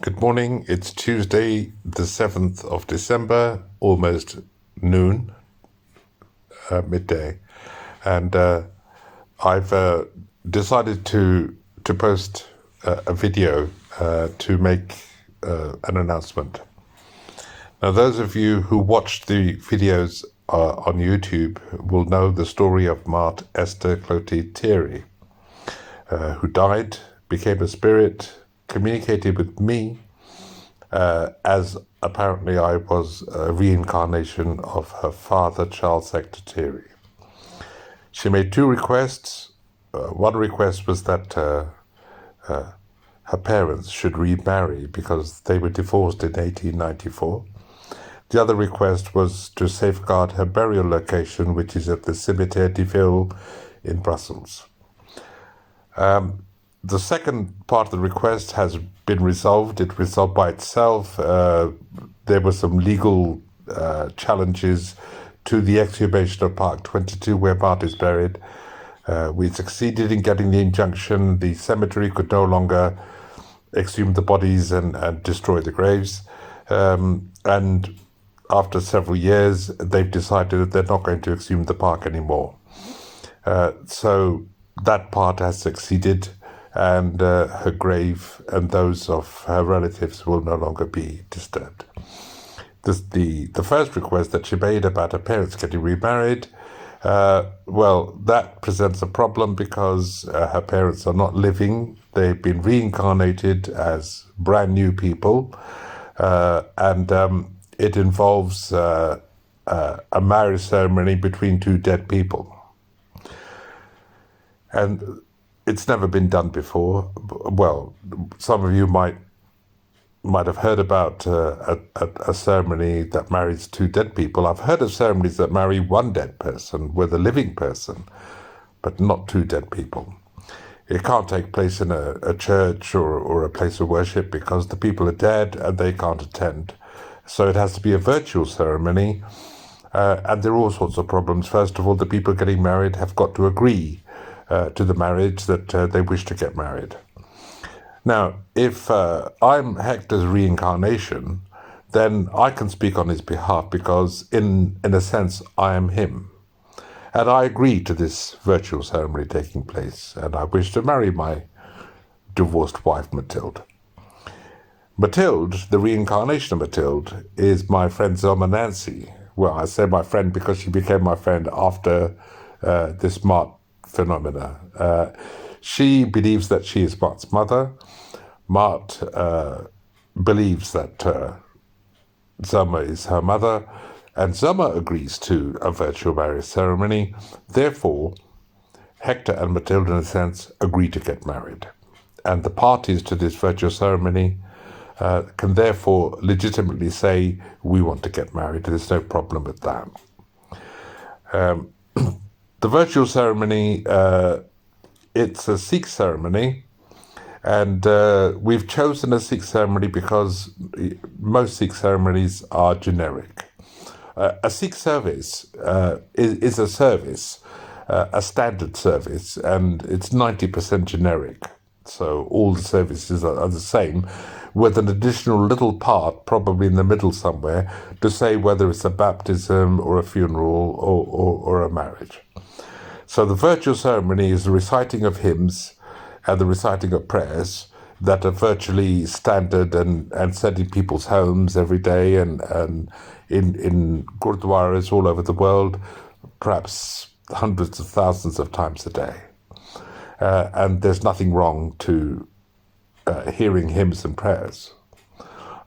Good morning. It's Tuesday, the 7th of December, almost noon, midday. And I've decided to post a video to make an announcement. Now, those of you who watched the videos on YouTube will know the story of Marthe Clotilde Thierry, who died, became a spirit, communicated with me, as apparently I was a reincarnation of her father, Charles Hector Thierry. She made two requests. One request was that her parents should remarry because they were divorced in 1894. The other request was to safeguard her burial location, which is at the Cimetière de Ville in Brussels. The second part of the request has been resolved. It resolved by itself. There were some legal challenges to the exhumation of Park 22, where Marthe is buried. We succeeded in getting the injunction. The cemetery could no longer exhume the bodies and destroy the graves. And after several years, they've decided that they're not going to exhume the park anymore. So that part has succeeded, and her grave and those of her relatives will no longer be disturbed. The first request that she made about her parents getting remarried, well, that presents a problem because her parents are not living. They've been reincarnated as brand new people, and it involves a marriage ceremony between two dead people. And it's never been done before. Well, some of you might have heard about a ceremony that marries two dead people. I've heard of ceremonies that marry one dead person with a living person, but not two dead people. It can't take place in a church or a place of worship because the people are dead and they can't attend. So it has to be a virtual ceremony, and there are all sorts of problems. First of all, the people getting married have got to agree to the marriage that they wish to get married. Now, if I'm Hector's reincarnation, then I can speak on his behalf because, in a sense, I am him. And I agree to this virtual ceremony taking place, and I wish to marry my divorced wife, Mathilde. Mathilde, the reincarnation of Mathilde, is my friend Zelma Nancy. Well, I say my friend because she became my friend after this Marthe phenomena. She believes that she is Marthe's mother. Marthe believes that Zelma is her mother, and Zelma agrees to a virtual marriage ceremony. Therefore, Hector and Mathilde, in a sense, agree to get married. And the parties to this virtual ceremony can therefore legitimately say, we want to get married. There's no problem with that. The virtual ceremony, it's a Sikh ceremony, and we've chosen a Sikh ceremony because most Sikh ceremonies are generic. A Sikh service is a service, a standard service, and it's 90% generic. So all the services are the same, with an additional little part, probably in the middle somewhere, to say whether it's a baptism or a funeral or a marriage. So the virtual ceremony is the reciting of hymns and the reciting of prayers that are virtually standard and said in people's homes every day and in gurdwaras all over the world, perhaps hundreds of thousands of times a day. And there's nothing wrong to hearing hymns and prayers.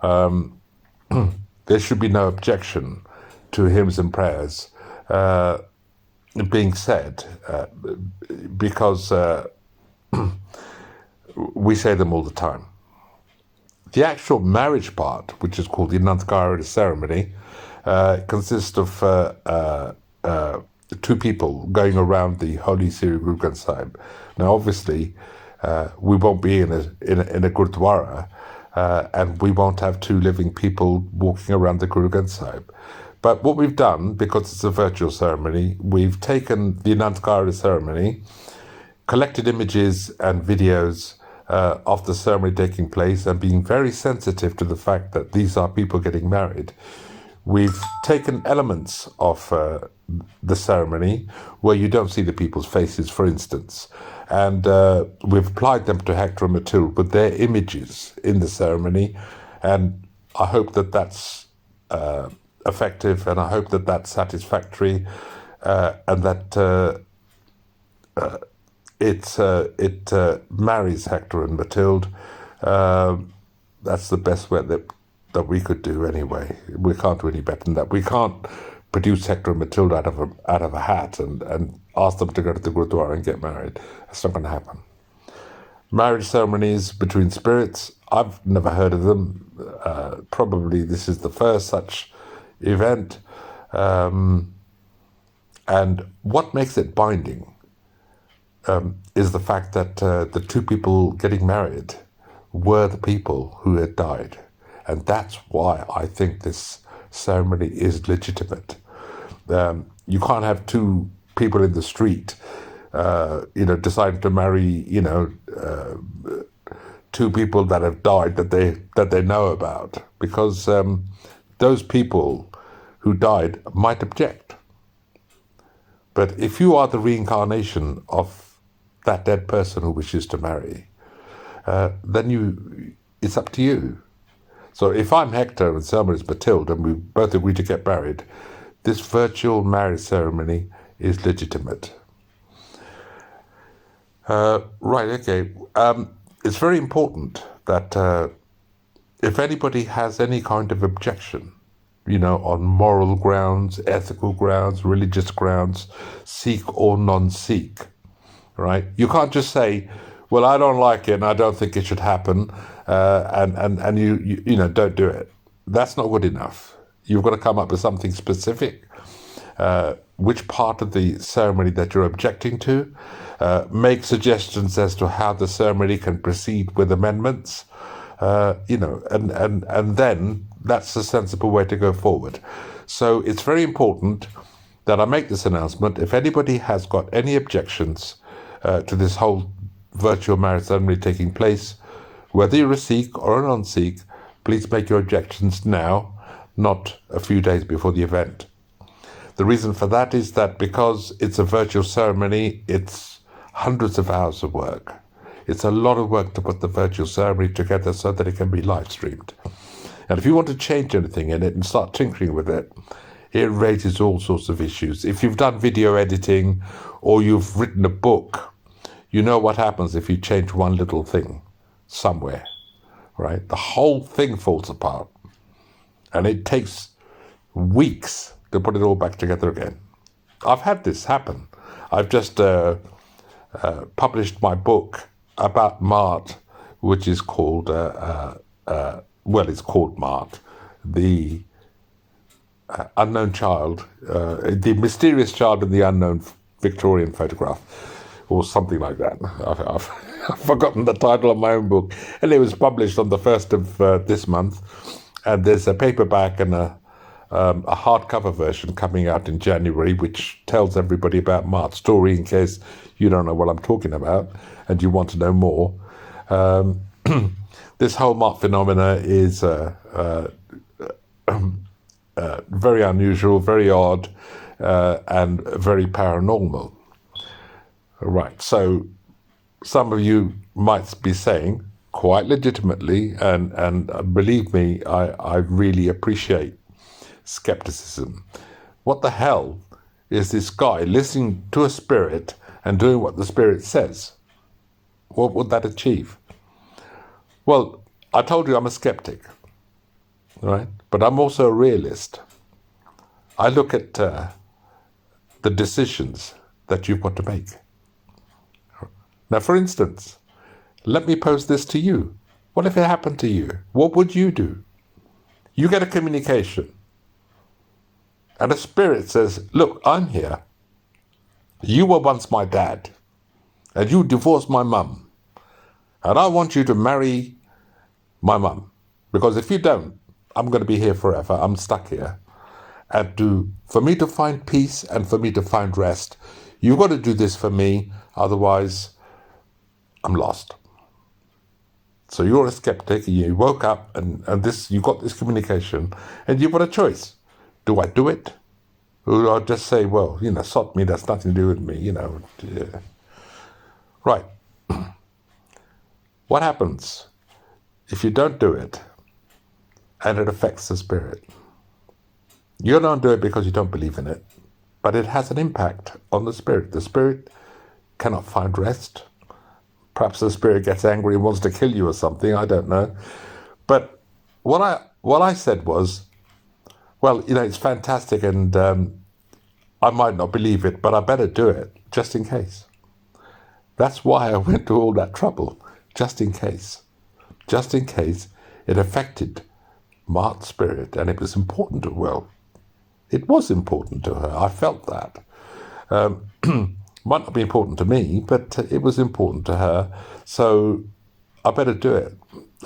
There should be no objection to hymns and prayers being said because we say them all the time. The actual marriage part, which is called the Nandkara ceremony, consists of two people going around the Holy Sri Guru Granth Sahib. Now, obviously, we won't be in a Gurdwara, and we won't have two living people walking around the Guru Granth Sahib. But what we've done, because it's a virtual ceremony, we've taken the Nandkara ceremony, collected images and videos of the ceremony taking place and being very sensitive to the fact that these are people getting married, we've taken elements of the ceremony where you don't see the people's faces, for instance, and we've applied them to Hector and Matilde with their images in the ceremony, and I hope that that's effective, and I hope that that's satisfactory, and that it marries Hector and Matilde. That's the best way that we could do anyway. We can't do any better than that. We can't produce Hector and Matilde out of a hat and ask them to go to the Gurdwara and get married. That's not going to happen. Marriage ceremonies between spirits, I've never heard of them. Probably this is the first such event. And what makes it binding is the fact that the two people getting married were the people who had died. And that's why I think this ceremony is legitimate. You can't have two people in the street, deciding to marry, two people that have died that they know about, because those people who died might object. But if you are the reincarnation of that dead person who wishes to marry, then it's up to you. So if I'm Hector and Selma is Matilde and we both agree to get married, this virtual marriage ceremony is legitimate. Right, okay. It's very important that if anybody has any kind of objection, on moral grounds, ethical grounds, religious grounds, Sikh or non-Sikh, right? You can't just say, well, I don't like it and I don't think it should happen, and you don't do it. That's not good enough. You've got to come up with something specific, which part of the ceremony that you're objecting to, make suggestions as to how the ceremony can proceed with amendments, and then that's a sensible way to go forward. So it's very important that I make this announcement. If anybody has got any objections to this whole virtual marriage ceremony taking place, whether you're a Sikh or a non-Sikh, please make your objections now, not a few days before the event. The reason for that is that because it's a virtual ceremony, it's hundreds of hours of work. It's a lot of work to put the virtual ceremony together so that it can be live streamed. And if you want to change anything in it and start tinkering with it, it raises all sorts of issues. If you've done video editing or you've written a book, you know what happens if you change one little thing somewhere, right? The whole thing falls apart. And it takes weeks to put it all back together again. I've had this happen. I've just published my book about Marthe, which is called, it's called Marthe, the unknown child, the mysterious child in the unknown Victorian photograph, or something like that. I've forgotten the title of my own book, and it was published on the 1st of this month, and there's a paperback and a hardcover version coming out in January, which tells everybody about Marthe's story in case you don't know what I'm talking about and you want to know more. This whole Marthe phenomena is very unusual, very odd, and very paranormal. Right, so some of you might be saying, quite legitimately, and believe me, I really appreciate skepticism. What the hell is this guy listening to a spirit and doing what the spirit says? What would that achieve? Well, I told you I'm a skeptic, right? But I'm also a realist. I look at the decisions that you've got to make. Now, for instance, let me pose this to you. What if it happened to you? What would you do? You get a communication, and a spirit says, look, I'm here. You were once my dad, and you divorced my mum, and I want you to marry my mum, because if you don't, I'm going to be here forever. I'm stuck here. And for me to find peace and for me to find rest, you've got to do this for me, otherwise I'm lost. So you're a skeptic, and you woke up, and you got this communication, and you've got a choice. Do I do it? Or do I just say, well, sod me, that's nothing to do with me, Yeah. Right. What happens if you don't do it and it affects the spirit? You don't do it because you don't believe in it, but it has an impact on the spirit. The spirit cannot find rest. Perhaps the spirit gets angry and wants to kill you or something. I don't know. But what I said was, well, it's fantastic, and I might not believe it, but I better do it just in case. That's why I went to all that trouble, just in case. Just in case it affected Marthe's spirit, and it was important to her. Well, it was important to her. I felt that. Might not be important to me, but it was important to her. So I better do it.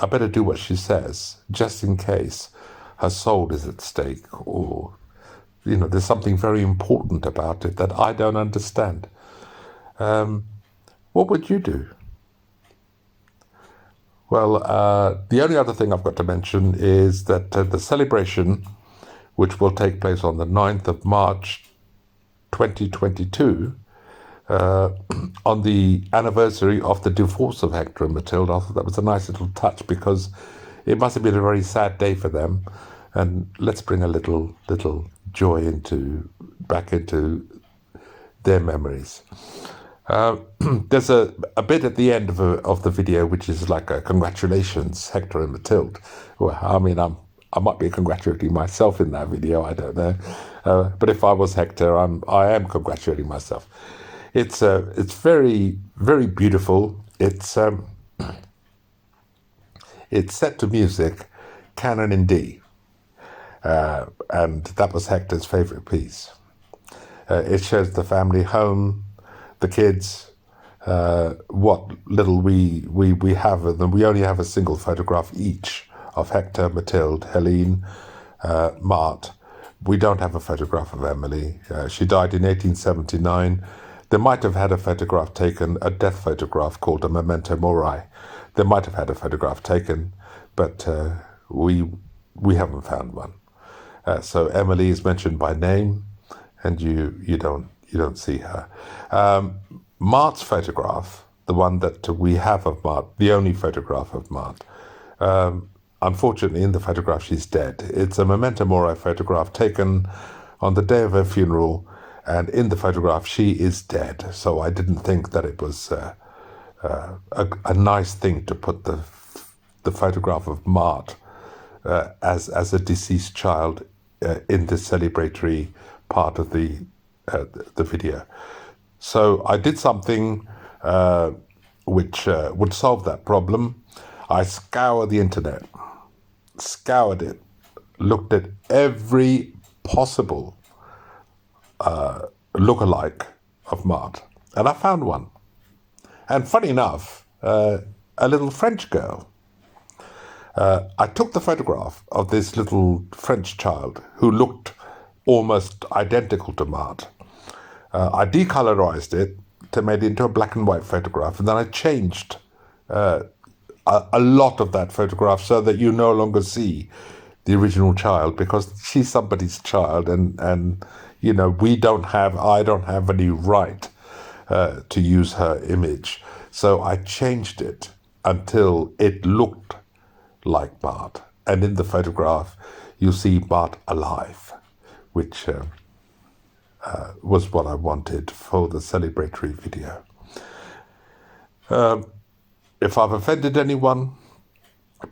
I better do what she says, just in case her soul is at stake, or, there's something very important about it that I don't understand. What would you do? Well, the only other thing I've got to mention is that the celebration, which will take place on the 9th of March 2022, on the anniversary of the divorce of Hector and Matilda. I thought that was a nice little touch, because it must have been a very sad day for them. And let's bring a little joy back into their memories. There's a bit at the end of the video which is like a congratulations, Hector and Matilda. Well, I mean, I might be congratulating myself in that video, I don't know. But if I was Hector, I am congratulating myself. It's very, very beautiful. It's set to music, canon in D, and that was Hector's favorite piece. It shows the family home, the kids, what little we have of them. We only have a single photograph each of Hector, Matilda, Helene, Marthe. We don't have a photograph of Emily. She died in 1879. They might have had a photograph taken, a death photograph called a memento mori. They might have had a photograph taken, but we haven't found one. So Emily is mentioned by name, and you don't see her. Marthe's photograph, the one that we have of Marthe, the only photograph of Marthe, unfortunately in the photograph she's dead. It's a memento mori photograph taken on the day of her funeral, and in the photograph she is dead. So I didn't think that it was a nice thing to put the photograph of Marthe as a deceased child in the celebratory part of the video. So I did something which would solve that problem. I scoured the internet, scoured it, looked at every possible look-alike of Marthe, and I found one. And funny enough, a little French girl. I took the photograph of this little French child who looked almost identical to Marthe. I decolorized it to make it into a black and white photograph, and then I changed a lot of that photograph so that you no longer see the original child, because she's somebody's child, and I don't have any right to use her image. So I changed it until it looked like Marthe. And in the photograph, you see Marthe alive, which was what I wanted for the celebratory video. If I've offended anyone,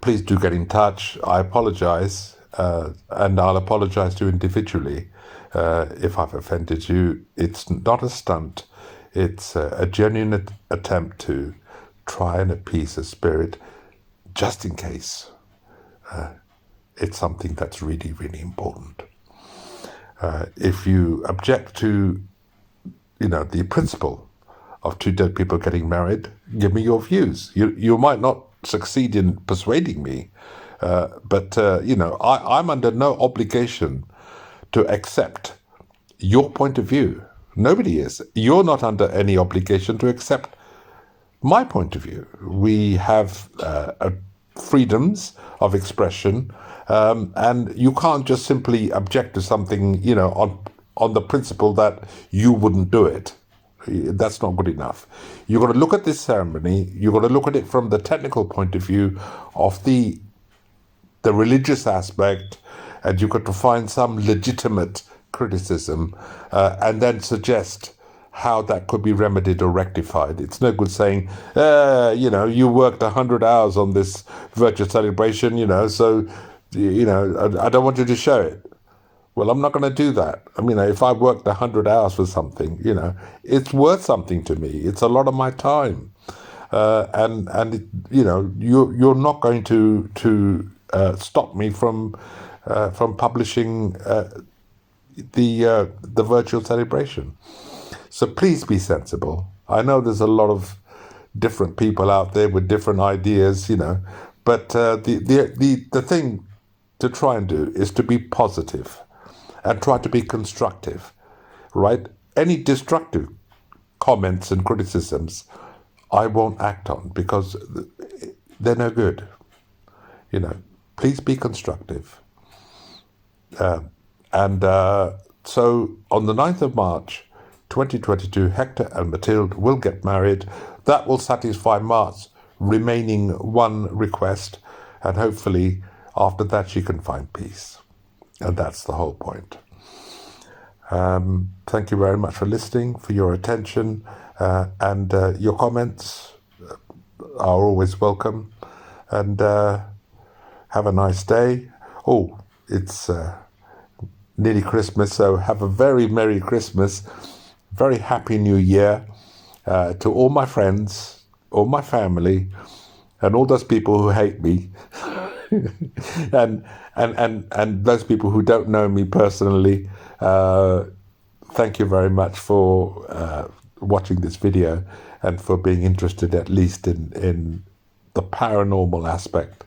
please do get in touch. I apologize, and I'll apologize to you individually if I've offended you. It's not a stunt. It's a genuine attempt to try and appease the spirit, just in case it's something that's really, really important. If you object to, the principle of two dead people getting married, give me your views. You might not succeed in persuading me, but I'm under no obligation to accept your point of view. Nobody is. You're not under any obligation to accept my point of view. We have freedoms of expression, and you can't just simply object to something, on the principle that you wouldn't do it. That's not good enough. You've got to look at this ceremony. You've got to look at it from the technical point of view of the religious aspect, and you've got to find some legitimate criticism, and then suggest how that could be remedied or rectified. It's no good saying, you worked 100 hours on this virtual celebration, so, I don't want you to show it. Well, I'm not going to do that. I mean, if I worked 100 hours for something, it's worth something to me. It's a lot of my time. You're not going to stop me from publishing the virtual celebration. So please be sensible. I know there's a lot of different people out there with different ideas, but the thing to try and do is to be positive and try to be constructive, right? Any destructive comments and criticisms, I won't act on because they're no good. Please be constructive. So on the 9th of March, 2022, Hector and Mathilde will get married. That will satisfy Marthe's remaining one request, and hopefully after that she can find peace. And that's the whole point. Thank you very much for listening, for your attention, and your comments are always welcome. And have a nice day. Oh, it's nearly Christmas, so have a very Merry Christmas, very Happy New Year to all my friends, all my family, and all those people who hate me, and those people who don't know me personally. Thank you very much for watching this video and for being interested at least in the paranormal aspect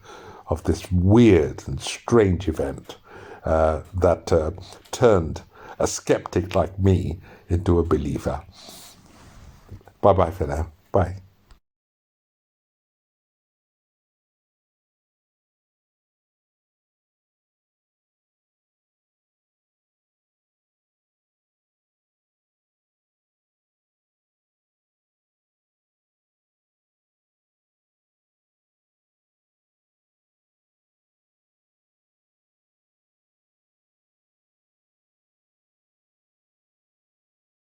of this weird and strange event that turned a skeptic like me into a believer. Bye-bye for now. Bye.